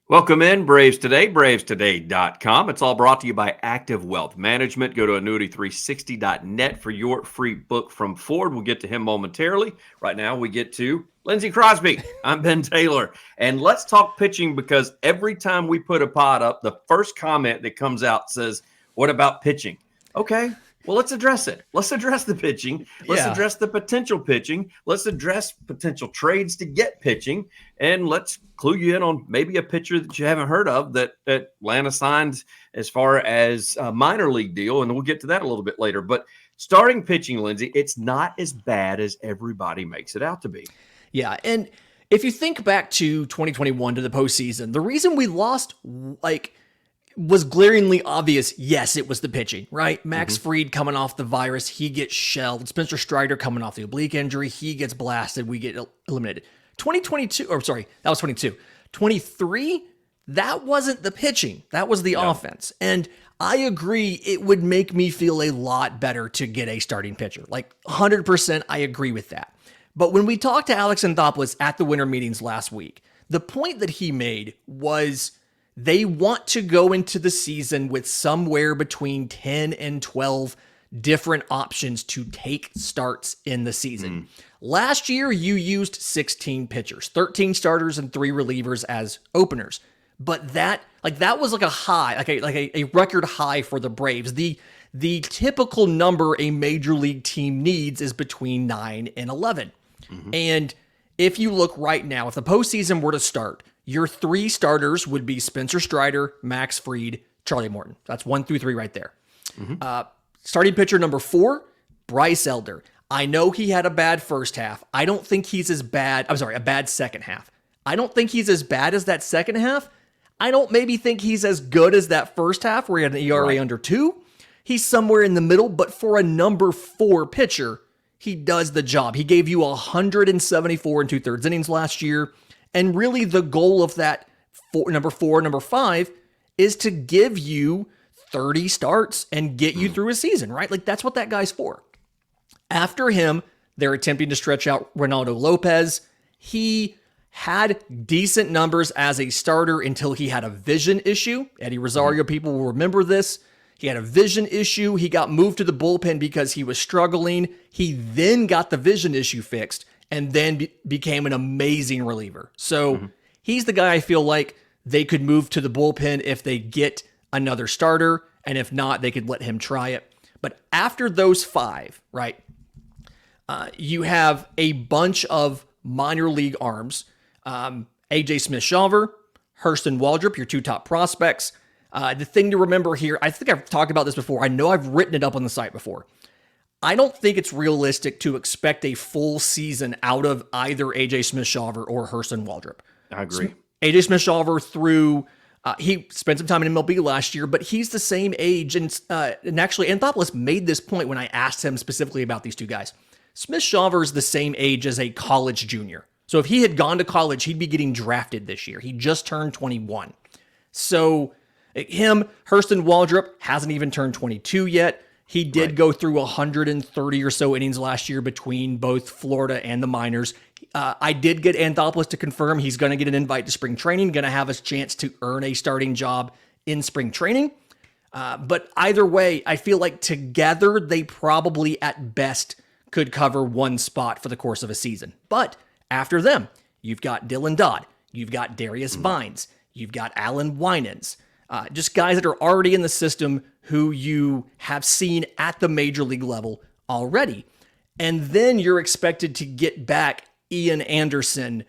Welcome in, Braves Today, bravestoday.com. It's all brought to you by Active Wealth Management. Go to annuity360.net for your free book from Ford. We'll get to him momentarily. Right now, we get to Lindsay Crosby. I'm Ben Taylor. And let's talk pitching because every time we put a pod up, the first comment that comes out says, "What about pitching?" Okay. Well, let's address it. Let's address the pitching. Let's address the potential pitching. Let's address potential trades to get pitching. And let's clue you in on maybe a pitcher that you haven't heard of that Atlanta signed as far as a minor league deal. And we'll get to that a little bit later. But starting pitching, Lindsay, it's not as bad as everybody makes it out to be. Yeah. And if you think back to 2021 to the postseason, the reason we lost, was glaringly obvious. Yes, it was the pitching, right? Max Fried coming off the virus, he gets shelled. Spencer Strider coming off the oblique injury, he gets blasted, we get eliminated. 2022, or sorry, that was 22. 23, that wasn't the pitching, that was the offense. And I agree, it would make me feel a lot better to get a starting pitcher. Like 100%, I agree with that. But when we talked to Alex Anthopoulos at the winter meetings last week, the point that he made was they want to go into the season with somewhere between 10 and 12 different options to take starts in the season. Last year, you used 16 pitchers, 13 starters and 3 relievers as openers. But that was like a high, like a record high for the Braves. The typical number a major league team needs is between 9 and 11. And if you look right now, if the postseason were to start, your 3 starters would be Spencer Strider, Max Fried, Charlie Morton. That's 1 through 3 right there. Starting pitcher number 4, Bryce Elder. I know he had a bad first half. I don't think he's as bad. I'm sorry, a bad second half. I don't think he's as bad as that second half. I don't maybe think he's as good as that first half where he had an ERA under 2. He's somewhere in the middle, but for a number 4 pitcher, he does the job. He gave you 174 and 2/3 innings last year. And really the goal of that number 4, number 5 is to give you 30 starts and get you through a season, right? Like that's what that guy's for. After him, they're attempting to stretch out Ronaldo Lopez. He had decent numbers as a starter until he had a vision issue. Eddie Rosario people will remember this. He had a vision issue. He got moved to the bullpen because he was struggling. He then got the vision issue fixed and then became an amazing reliever. So he's the guy I feel like they could move to the bullpen if they get another starter, and if not, they could let him try it. But after those 5, right, you have a bunch of minor league arms. AJ Smith-Shawver, Hurston Waldrop, your 2 top prospects. The thing to remember here, I think I've talked about this before. I know I've written it up on the site before. I don't think it's realistic to expect a full season out of either AJ Smith-Shawver or Hurston Waldrop. I agree. AJ Smith-Shawver he spent some time in MLB last year, but he's the same age. And actually, Anthopoulos made this point when I asked him specifically about these 2 guys. Smith-Shawver is the same age as a college junior. So if he had gone to college, he'd be getting drafted this year. He just turned 21. So him, Hurston Waldrop, hasn't even turned 22 yet. He did go through 130 or so innings last year between both Florida and the minors. I did get Anthopoulos to confirm he's going to get an invite to spring training, going to have a chance to earn a starting job in spring training. But either way, I feel like together they probably at best could cover 1 spot for the course of a season. But after them, you've got Dylan Dodd, you've got Darius Vines, you've got Alan Winans, just guys that are already in the system who you have seen at the major league level already. And then you're expected to get back Ian Anderson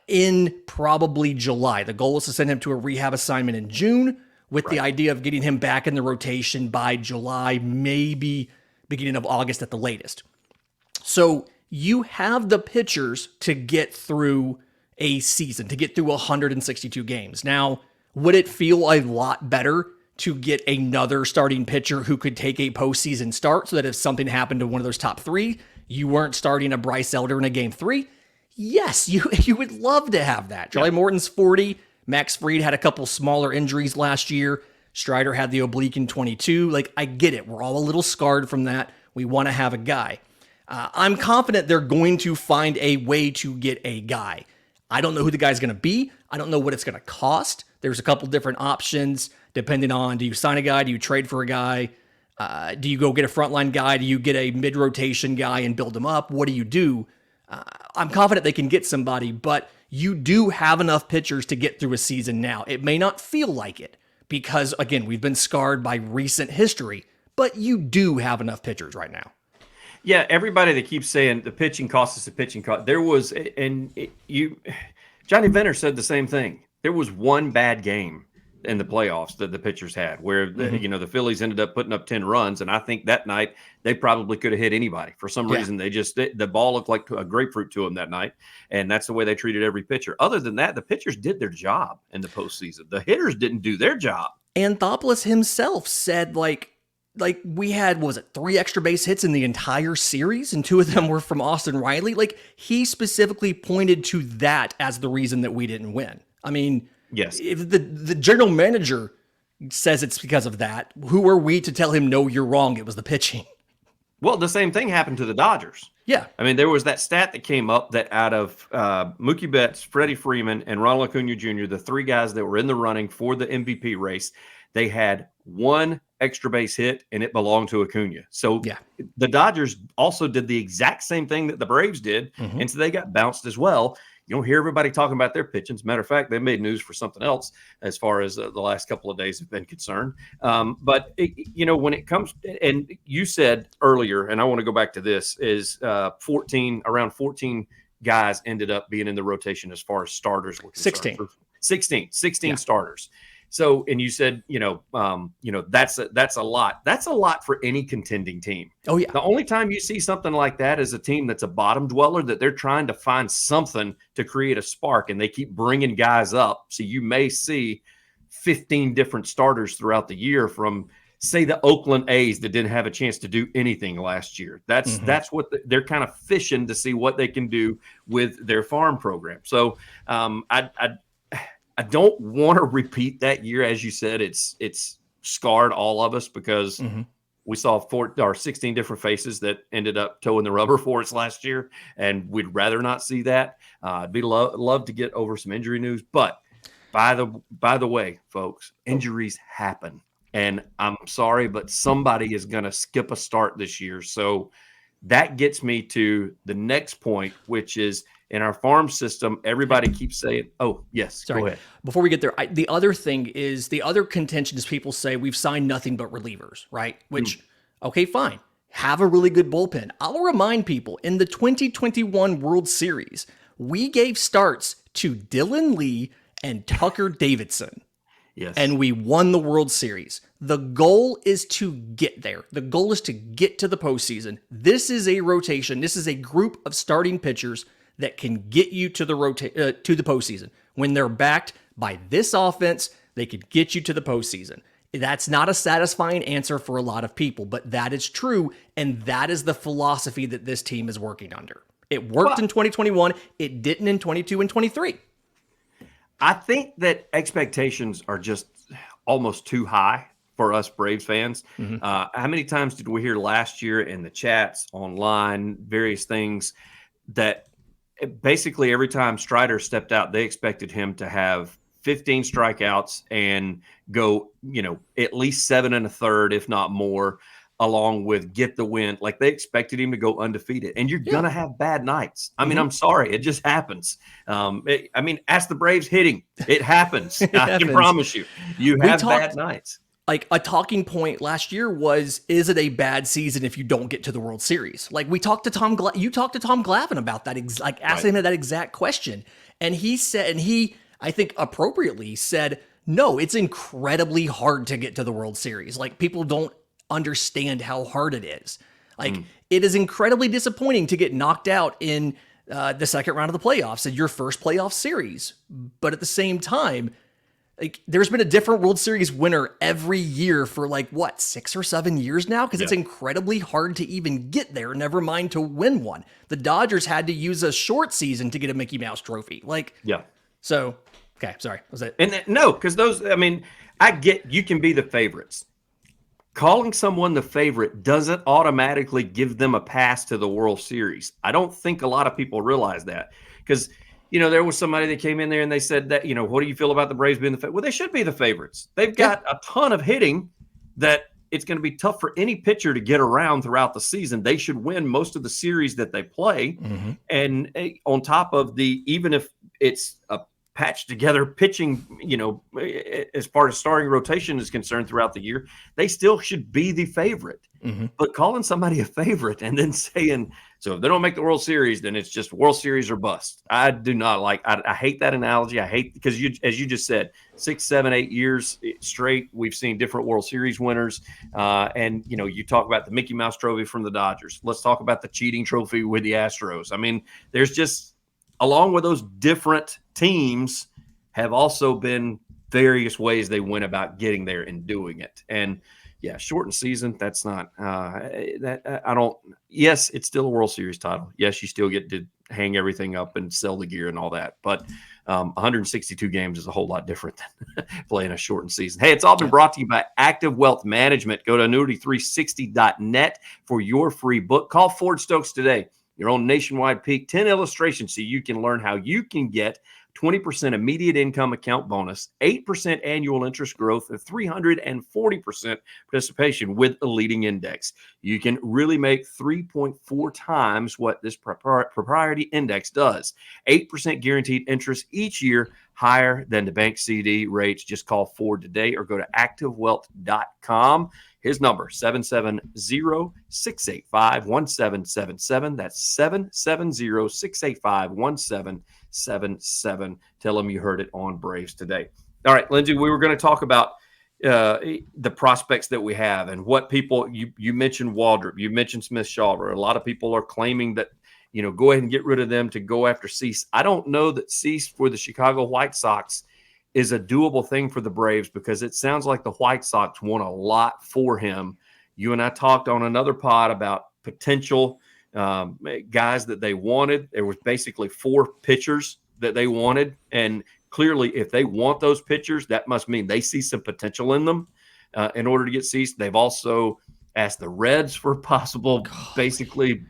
in probably July. The goal is to send him to a rehab assignment in June with the idea of getting him back in the rotation by July, maybe beginning of August at the latest. So you have the pitchers to get through a season, to get through 162 games. Now, would it feel a lot better to get another starting pitcher who could take a postseason start so that if something happened to one of those top 3, you weren't starting a Bryce Elder in a game 3? Yes, you would love to have that. Charlie Morton's 40. Max Fried had a couple smaller injuries last year. Strider had the oblique in 22. Like, I get it. We're all a little scarred from that. We want to have a guy. I'm confident they're going to find a way to get a guy. I don't know who the guy's going to be. I don't know what it's going to cost. There's a couple different options depending on, do you sign a guy? Do you trade for a guy? Do you go get a frontline guy? Do you get a mid-rotation guy and build him up? What do you do? I'm confident they can get somebody, but you do have enough pitchers to get through a season now. It may not feel like it because, again, we've been scarred by recent history, but you do have enough pitchers right now. Yeah, everybody that keeps saying the pitching cost us, the pitching cost. There was, Johnny Venner said the same thing. There was one bad game in the playoffs that the pitchers had where the Phillies ended up putting up 10 runs. And I think that night they probably could have hit anybody. For some reason, the ball looked like a grapefruit to them that night. And that's the way they treated every pitcher. Other than that, the pitchers did their job in the postseason. The hitters didn't do their job. Anthopoulos himself said like we had, what was it, 3 extra base hits in the entire series, and 2 of them were from Austin Riley. Like, he specifically pointed to that as the reason that we didn't win. I mean, yes, if the general manager says it's because of that, who are we to tell him, no, you're wrong, it was the pitching? Well, the same thing happened to the Dodgers. Yeah. I mean, there was that stat that came up that out of Mookie Betts, Freddie Freeman, and Ronald Acuna Jr., the 3 guys that were in the running for the MVP race, they had 1 extra base hit, and it belonged to Acuna. So the Dodgers also did the exact same thing that the Braves did, and so they got bounced as well. You don't hear everybody talking about their pitching. As a matter of fact, they made news for something else as far as the last couple of days have been concerned. But when it comes, and you said earlier, and I want to go back to this, is around 14 guys ended up being in the rotation as far as starters were concerned. 16 starters. So, and you said, that's a lot. That's a lot for any contending team. Oh, yeah. The only time you see something like that is a team that's a bottom dweller, that they're trying to find something to create a spark, and they keep bringing guys up. So you may see 15 different starters throughout the year from, say, the Oakland A's that didn't have a chance to do anything last year. That's what they're kind of fishing to see what they can do with their farm program. So I don't want to repeat that year. As you said, it's scarred all of us because we saw 16 different faces that ended up toeing the rubber for us last year, and we'd rather not see that. I'd love to get over some injury news, but by the way, folks, injuries happen, and I'm sorry, but somebody is going to skip a start this year. So that gets me to the next point, which is, in our farm system, everybody keeps saying, oh, yes, sorry. Go ahead. Before we get there, the other thing is, the other contention is people say we've signed nothing but relievers, right? Which, okay, fine. Have a really good bullpen. I'll remind people, in the 2021 World Series, we gave starts to Dylan Lee and Tucker Davidson. Yes. And we won the World Series. The goal is to get there. The goal is to get to the postseason. This is a rotation. This is a group of starting pitchers that can get you to the postseason. When they're backed by this offense, they could get you to the postseason. That's not a satisfying answer for a lot of people, but that is true, and that is the philosophy that this team is working under. It worked in 2021. It didn't in 22 and 23. I think that expectations are just almost too high for us Braves fans. How many times did we hear last year in the chats, online, various things, that basically every time Strider stepped out, they expected him to have 15 strikeouts and go, at least 7 1/3, if not more, along with get the win. Like, they expected him to go undefeated, and you're going to have bad nights. I mean, I'm sorry. It just happens. Ask the Braves hitting. It happens. I can promise you, you have bad nights. Like, a talking point last year was, is it a bad season if you don't get to the World Series? Like, we talked to you talked to Tom Glavine about that, asked him that exact question. And he said, and he, I think appropriately said, no, it's incredibly hard to get to the World Series. Like, people don't understand how hard it is. Like, it is incredibly disappointing to get knocked out in the second round of the playoffs in your first playoff series. But at the same time, like, there's been a different World Series winner every year for 6 or 7 years now, because it's incredibly hard to even get there, never mind to win one. The Dodgers had to use a short season to get a Mickey Mouse trophy. So, okay, sorry. Was it? And no, because I get you can be the favorites. Calling someone the favorite doesn't automatically give them a pass to the World Series. I don't think a lot of people realize that, because there was somebody that came in there and they said that, what do you feel about the Braves being the favorite? Well, they should be the favorites. They've got a ton of hitting that it's going to be tough for any pitcher to get around throughout the season. They should win most of the series that they play. Mm-hmm. And on top of even if it's a patched together pitching, as far as starting rotation is concerned throughout the year, they still should be the favorite. Mm-hmm. But calling somebody a favorite and then saying, so if they don't make the World Series, then it's just World Series or bust. I do not like, I hate that analogy. I hate, because as you just said, 6, 7, 8 years straight, we've seen different World Series winners. And, you talk about the Mickey Mouse Trophy from the Dodgers. Let's talk about the cheating trophy with the Astros. I mean, there's just, along with those different teams, have also been various ways they went about getting there and doing it. And yeah, shortened season, that's not yes, it's still a World Series title. Yes, you still get to hang everything up and sell the gear and all that. But 162 games is a whole lot different than playing a shortened season. Hey, it's all been brought to you by Active Wealth Management. Go to annuity360.net for your free book. Call Ford Stokes today. Your own nationwide peak, 10 illustrations so you can learn how you can get 20% immediate income account bonus, 8% annual interest growth, and 340% participation with a leading index. You can really make 3.4 times what this proprietary index does. 8% guaranteed interest each year, higher than the bank CD rates. Just call Ford today or go to activewealth.com. His number, 770-685-1777. That's 770-685-1777. Tell him you heard it on Braves Today. All right, Lindsay, we were going to talk about the prospects that we have and what people, you mentioned Waldrop, you mentioned Smith-Shawver. A lot of people are claiming that, go ahead and get rid of them to go after Cease. I don't know that Cease for the Chicago White Sox is a doable thing for the Braves, because it sounds like the White Sox want a lot for him. You and I talked on another pod about potential guys that they wanted. There was basically 4 pitchers that they wanted. And clearly, if they want those pitchers, that must mean they see some potential in them in order to get Cease. They've also asked the Reds for possible, basically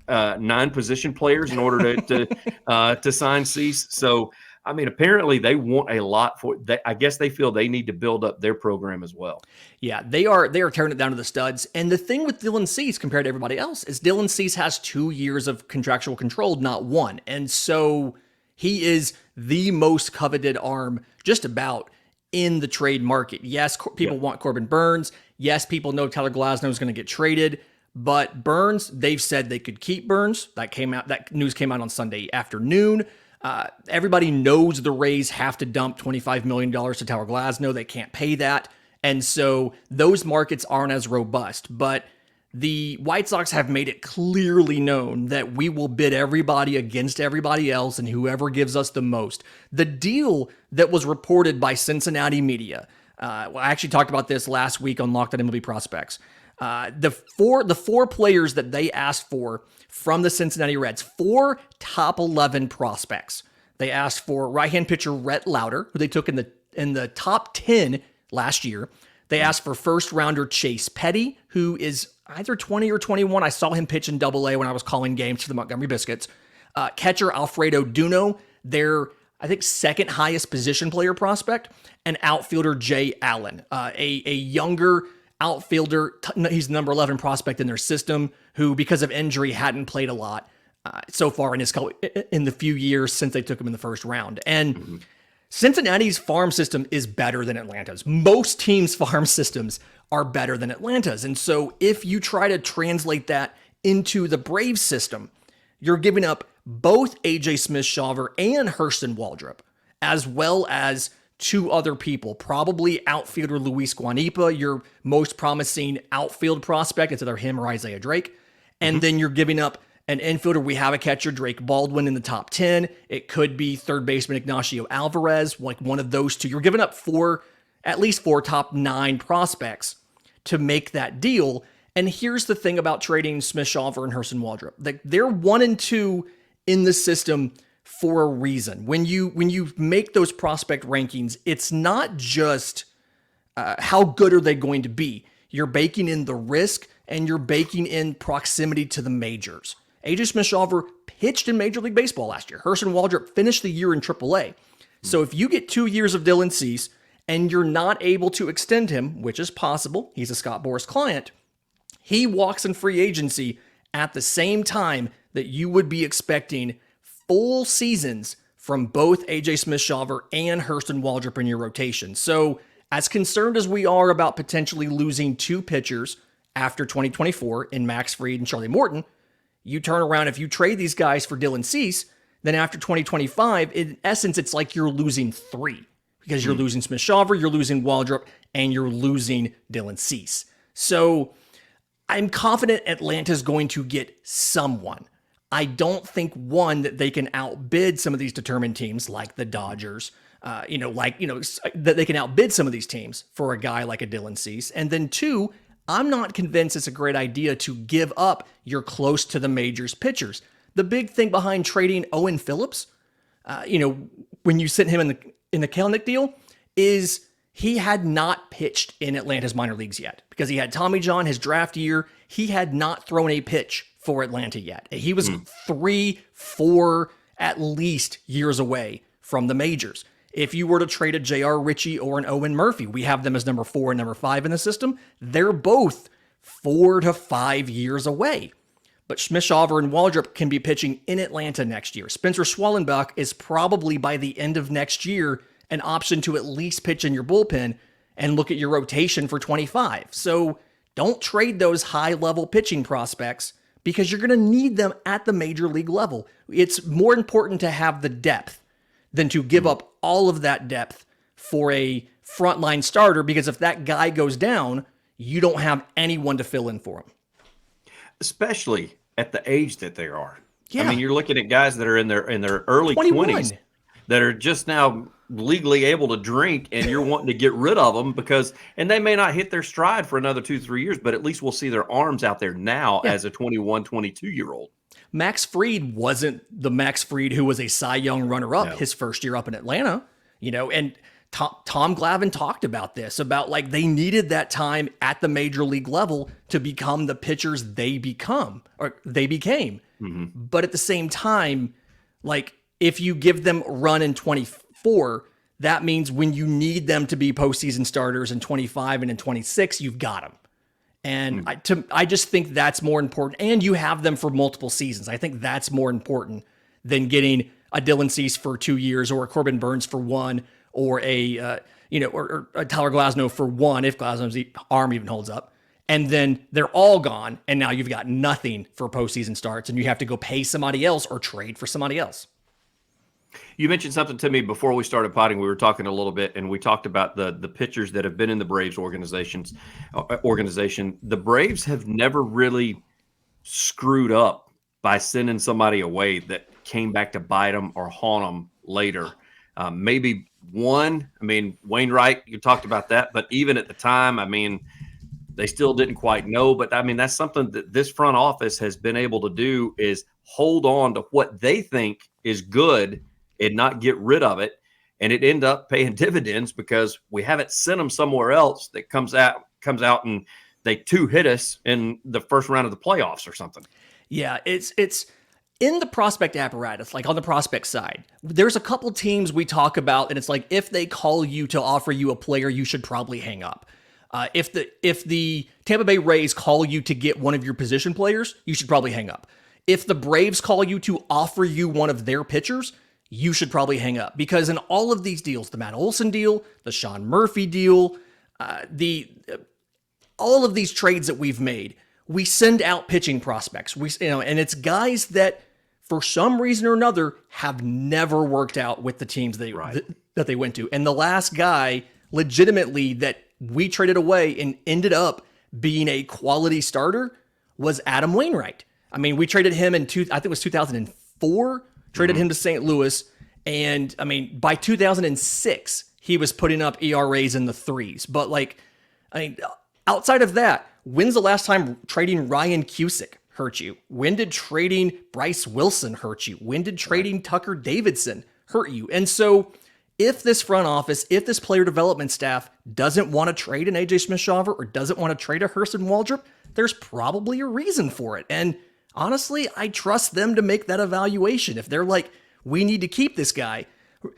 9 position players in order to sign Cease. So, I mean, apparently they want a lot for that. I guess they feel they need to build up their program as well. Yeah, they are tearing it down to the studs. And the thing with Dylan Cease compared to everybody else is Dylan Cease has 2 years of contractual control, not 1. And so he is the most coveted arm just about in the trade market. Yes, people want Corbin Burnes. Yes, people know Tyler Glasnow is going to get traded. But Burnes, they've said they could keep Burnes. That news came out on Sunday afternoon. Everybody knows the Rays have to dump $25 million to Tyler Glasnow. They can't pay that. And so those markets aren't as robust. But the White Sox have made it clearly known that we will bid everybody against everybody else and whoever gives us the most. The deal that was reported by Cincinnati media, I actually talked about this last week on Locked On MLB Prospects. The four players that they asked for from the Cincinnati Reds, 4 top 11 prospects. They asked for right-hand pitcher Rhett Lauder, who they took in the top 10 last year. They asked for first-rounder Chase Petty, who is either 20 or 21. I saw him pitch in Double-A when I was calling games for the Montgomery Biscuits. Catcher Alfredo Duno, their, I think, second highest position player prospect, and outfielder Jay Allen, a younger outfielder. He's the number 11 prospect in their system, who, because of injury, hadn't played a lot so far in the few years since they took him in the first round. And Cincinnati's farm system is better than Atlanta's. Most teams' farm systems are better than Atlanta's. And so if you try to translate that into the Braves system, you're giving up both AJ Smith-Shawver and Hurston Waldrop, as well as 2 other people, probably outfielder Luis Guanipa, your most promising outfield prospect. It's either him or Isaiah Drake. And then you're giving up an infielder. We have a catcher, Drake Baldwin, in the top 10. It could be third baseman Ignacio Alvarez, like one of those 2. You're giving up at least 4 top 9 prospects to make that deal. And here's the thing about trading Smith-Shawver and Hurston Waldrop. They're 1 and 2 in the system for a reason. When you make those prospect rankings, it's not just how good are they going to be. You're baking in the risk and you're baking in proximity to the majors. AJ Smith-Shawver pitched in Major League Baseball last year. Hurston Waldrop finished the year in AAA. So if you get 2 years of Dylan Cease and you're not able to extend him, which is possible, he's a Scott Boras client, he walks in free agency at the same time that you would be expecting full seasons from both AJ Smith-Shawver and Hurston Waldrop in your rotation. So as concerned as we are about potentially losing 2 pitchers after 2024 in Max Fried and Charlie Morton, you turn around, if you trade these guys for Dylan Cease, then after 2025, in essence, it's like you're losing 3 because you're losing Smith-Shawver, you're losing Waldrop, and you're losing Dylan Cease. So I'm confident Atlanta's going to get someone. I don't think, one, that they can outbid some of these determined teams like the Dodgers, that they can outbid some of these teams for a guy like a Dylan Cease. And then 2, I'm not convinced it's a great idea to give up your close to the majors pitchers. The big thing behind trading Owen Phillips, when you sent him in the Kelenic deal, is he had not pitched in Atlanta's minor leagues yet because he had Tommy John his draft year. He had not thrown a pitch for Atlanta yet. He was 3-4 at least years away from the majors. If you were to trade a J.R. Ritchie or an Owen Murphy, we have them as number 4 and number 5 in the system. They're both 4 to 5 years away. But Smith-Shawver and Waldrop can be pitching in Atlanta next year. Spencer Schwellenbach is probably by the end of next year an option to at least pitch in your bullpen and look at your rotation for 25. So don't trade those high-level pitching prospects because you're going to need them at the major league level. It's more important to have the depth than to give up all of that depth for a frontline starter, because if that guy goes down, you don't have anyone to fill in for him. Especially at the age that they are. Yeah. I mean, you're looking at guys that are in their early 20s that are just now legally able to drink, and you're wanting to get rid of them and they may not hit their stride for another 2-3 years, but at least we'll see their arms out there now as a 21, 22-year-old. Max Fried wasn't the Max Fried who was a Cy Young runner-up his first year up in Atlanta, and Tom Glavine talked about this, about like they needed that time at the major league level to become the pitchers they became. Mm-hmm. But at the same time, like if you give them run in 24, that means when you need them to be postseason starters in 25 and in 26, you've got them. And I just think that's more important. And you have them for multiple seasons. I think that's more important than getting a Dylan Cease for 2 years or a Corbin Burns for 1 or a Tyler Glasnow for 1 if Glasnow's arm even holds up. And then they're all gone, and now you've got nothing for postseason starts, and you have to go pay somebody else or trade for somebody else. You mentioned something to me before we started potting. We were talking a little bit, and we talked about the pitchers that have been in the Braves organization. The Braves have never really screwed up by sending somebody away that came back to bite them or haunt them later. Maybe one. I mean, Wainwright, you talked about that, but even at the time, I mean, they still didn't quite know. But I mean, that's something that this front office has been able to do, is hold on to what they think is good and not get rid of it. And it ended up paying dividends because we haven't sent them somewhere else that comes out and they 2-hit us in the first round of the playoffs or something. Yeah, it's in the prospect apparatus, like on the prospect side. There's a couple teams we talk about, and it's like if they call you to offer you a player, you should probably hang up. If the Tampa Bay Rays call you to get one of your position players, you should probably hang up. If the Braves call you to offer you one of their pitchers, you should probably hang up. Because in all of these deals, the Matt Olson deal, the Sean Murphy deal, all of these trades that we've made, we send out pitching prospects. And it's guys that for some reason or another have never worked out with the teams that they went to. And the last guy legitimately that we traded away and ended up being a quality starter was Adam Wainwright. I mean, we traded him I think it was 2004, traded him to St. Louis. And I mean, by 2006, he was putting up ERAs in the 3s. But outside of that, when's the last time trading Ryan Cusick hurt you? When did trading Bryce Wilson hurt you? When did trading Tucker Davidson hurt you? And so if this front office, if this player development staff doesn't want to trade an AJ Smith-Shawver or doesn't want to trade a Hurston Waldrop, there's probably a reason for it. And honestly, I trust them to make that evaluation. If they're like, we need to keep this guy.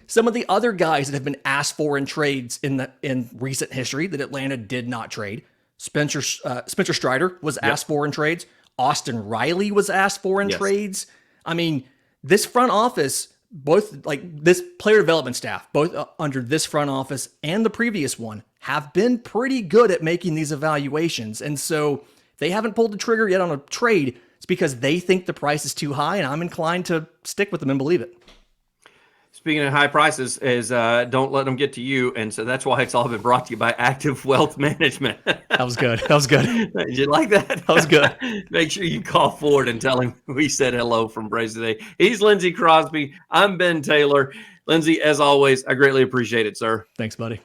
Some of the other guys that have been asked for in trades in recent history that Atlanta did not trade. Spencer Strider was asked for in trades. Austin Riley was asked for in trades. I mean, this front office, both like this player development staff, both under this front office and the previous one, have been pretty good at making these evaluations. And so they haven't pulled the trigger yet on a trade. It's because they think the price is too high, and I'm inclined to stick with them and believe it. Speaking of high prices, is don't let them get to you. And so that's why it's all been brought to you by Active Wealth Management. That was good. That was good. Did you like that? That was good. Make sure you call Ford and tell him we said hello from Braves Today. He's Lindsay Crosby. I'm Ben Taylor. Lindsay, as always, I greatly appreciate it, sir. Thanks, buddy.